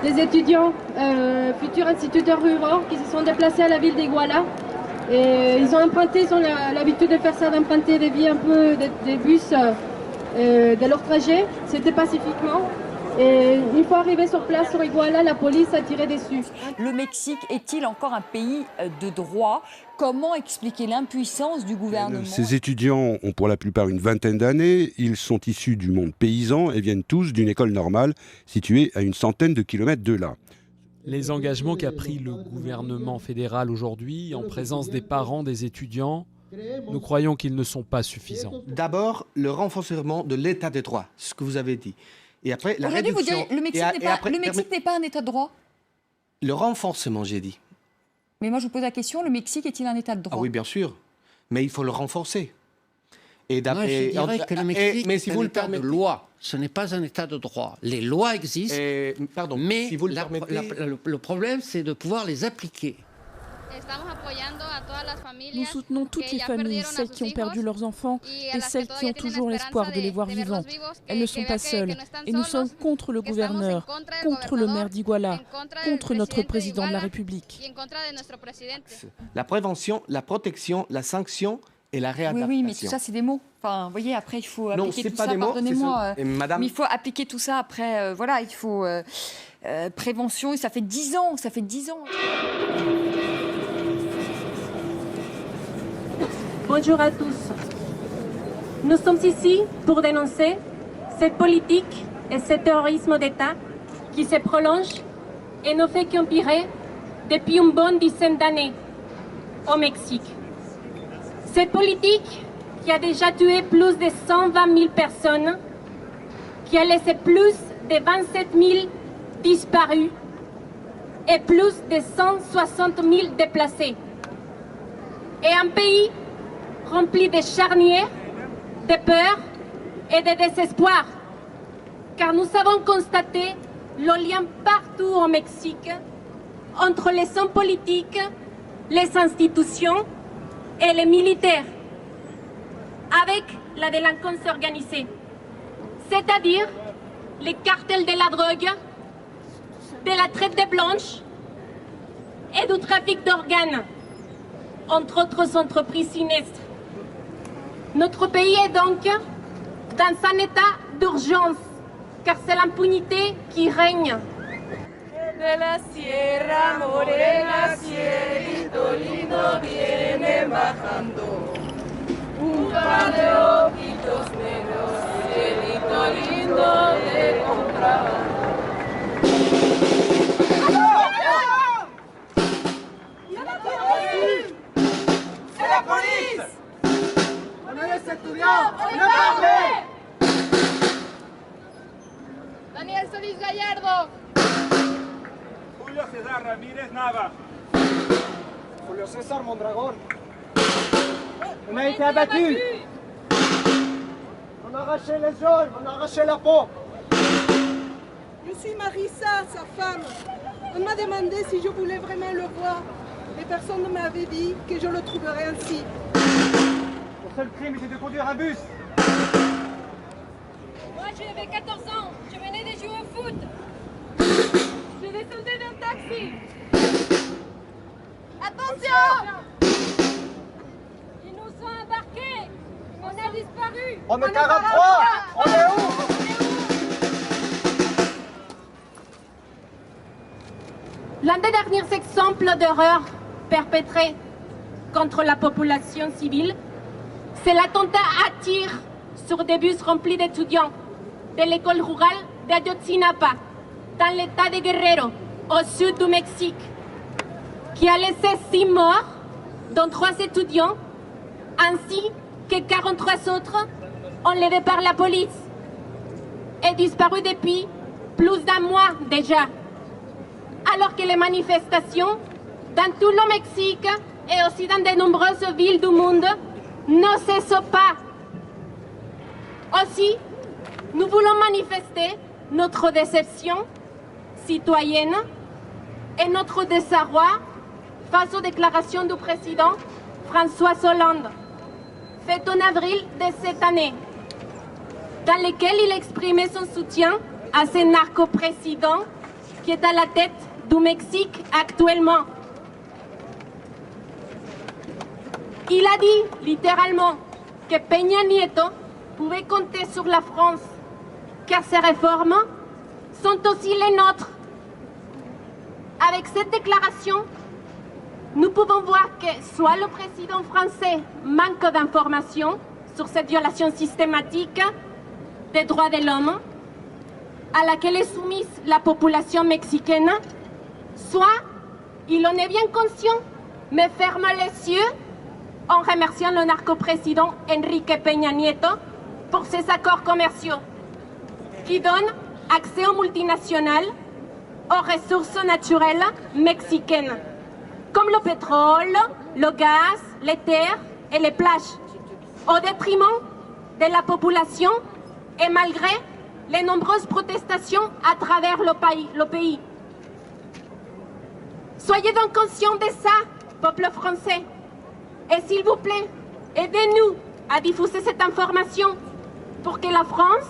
des étudiants, futurs instituteurs ruraux qui se sont déplacés à la ville d'Iguala. Et ils ont l'habitude de faire ça, d'emprunter des vies un peu des bus de leur trajet. C'était pacifiquement. Et une fois arrivé sur place, sur Iguala, la police a tiré dessus. Le Mexique est-il encore un pays de droit? Comment expliquer l'impuissance du gouvernement? Ces étudiants ont pour la plupart une vingtaine d'années. Ils sont issus du monde paysan et viennent tous d'une école normale située à une centaine de kilomètres de là. Les engagements qu'a pris le gouvernement fédéral aujourd'hui, en présence des parents des étudiants, nous croyons qu'ils ne sont pas suffisants. D'abord, le renforcement de l'état de droit, ce que vous avez dit. Et après, la Aujourd'hui, réduction... vous dites le Mexique n'est pas un état de droit? Le renforcement, j'ai dit. Mais moi, je vous pose la question, le Mexique est-il un état de droit? Ah oui, bien sûr. Mais il faut le renforcer. Moi, je dirais que le Mexique mais si est vous un le état permettez... de loi. Ce n'est pas un état de droit. Les lois existent, mais si vous le permettez... le problème, c'est de pouvoir les appliquer. Nous soutenons toutes les familles, celles qui ont perdu leurs enfants et celles qui ont toujours l'espoir de les voir vivants. Elles ne sont pas seules. Et nous sommes contre le gouverneur, contre le maire d'Iguala, contre notre président de la République. La prévention, la protection, la sanction et la réadaptation. Oui, mais tout ça, c'est des mots. Enfin, vous voyez, après, il faut appliquer tout ça. Pardonnez-moi, mais il faut appliquer tout ça après. Voilà, il faut prévention. Et ça fait 10 ans. Ça fait 10 ans. Bonjour à tous. Nous sommes ici pour dénoncer cette politique et ce terrorisme d'État qui se prolonge et ne fait qu'empirer depuis une bonne dizaine d'années au Mexique. Cette politique qui a déjà tué plus de 120 000 personnes, qui a laissé plus de 27 000 disparus et plus de 160 000 déplacés. Et un pays rempli de charniers, de peur et de désespoir. Car nous avons constaté le lien partout au Mexique entre les hommes politiques, les institutions et les militaires, avec la délinquance organisée, c'est-à-dire les cartels de la drogue, de la traite des blanches et du trafic d'organes, entre autres entreprises sinistres. Notre pays est donc dans un état d'urgence, car c'est l'impunité qui règne. De la Sierra Morena, cielito lindo viene bajando. Un par de ojitos negros, cielito lindo de contrabando. ¡C'est la police! ¡On est les étudiants! ¡On parle! Daniel Solís Gallardo. Julio César Ramírez Nava. Julio César Mondragón. On a été abattus. On a arraché les os, on a arraché la peau. Je suis Marissa, sa femme. On m'a demandé si je voulais vraiment le voir. Et personne ne m'avait dit que je le trouverais ainsi. Mon seul crime était de conduire un bus. Moi, j'avais 14 ans. Je venais de jouer au foot. Je descendais d'un taxi. Attention! Ils nous ont embarqués. On a disparu. On est 43. On est où? L'un des derniers exemples d'horreur perpétrés contre la population civile, c'est l'attentat à tir sur des bus remplis d'étudiants de l'école rurale d'Ayotzinapa, dans l'état de Guerrero, au sud du Mexique, qui a laissé 6 morts, dont 3 étudiants, ainsi que 43 autres enlevés par la police et disparus depuis plus d'1 mois déjà. Alors que les manifestations dans tout le Mexique et aussi dans de nombreuses villes du monde ne cessent pas. Aussi, nous voulons manifester notre déception citoyenne et notre désarroi face aux déclarations du président François Hollande, faites en avril de cette année, dans lesquelles il exprimait son soutien à ce narco-président qui est à la tête du Mexique actuellement. Il a dit littéralement que Peña Nieto pouvait compter sur la France, car ces réformes sont aussi les nôtres. Avec cette déclaration, nous pouvons voir que soit le président français manque d'informations sur cette violation systématique des droits de l'homme à laquelle est soumise la population mexicaine, soit il en est bien conscient, mais ferme les yeux en remerciant le narco-président Enrique Peña Nieto pour ses accords commerciaux qui donnent accès aux multinationales aux ressources naturelles mexicaines, comme le pétrole, le gaz, les terres et les plages, au détriment de la population et malgré les nombreuses protestations à travers le pays. Soyez donc conscients de ça, peuple français. Et s'il vous plaît, aidez-nous à diffuser cette information pour que la France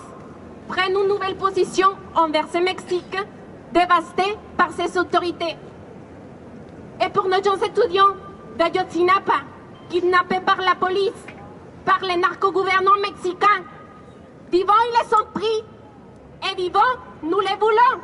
prenne une nouvelle position envers ce Mexique dévasté par ses autorités. Et pour nos jeunes étudiants d'Ayotzinapa, kidnappés par la police, par les narco-gouvernants mexicains, vivants ils les ont pris, et vivants nous les voulons.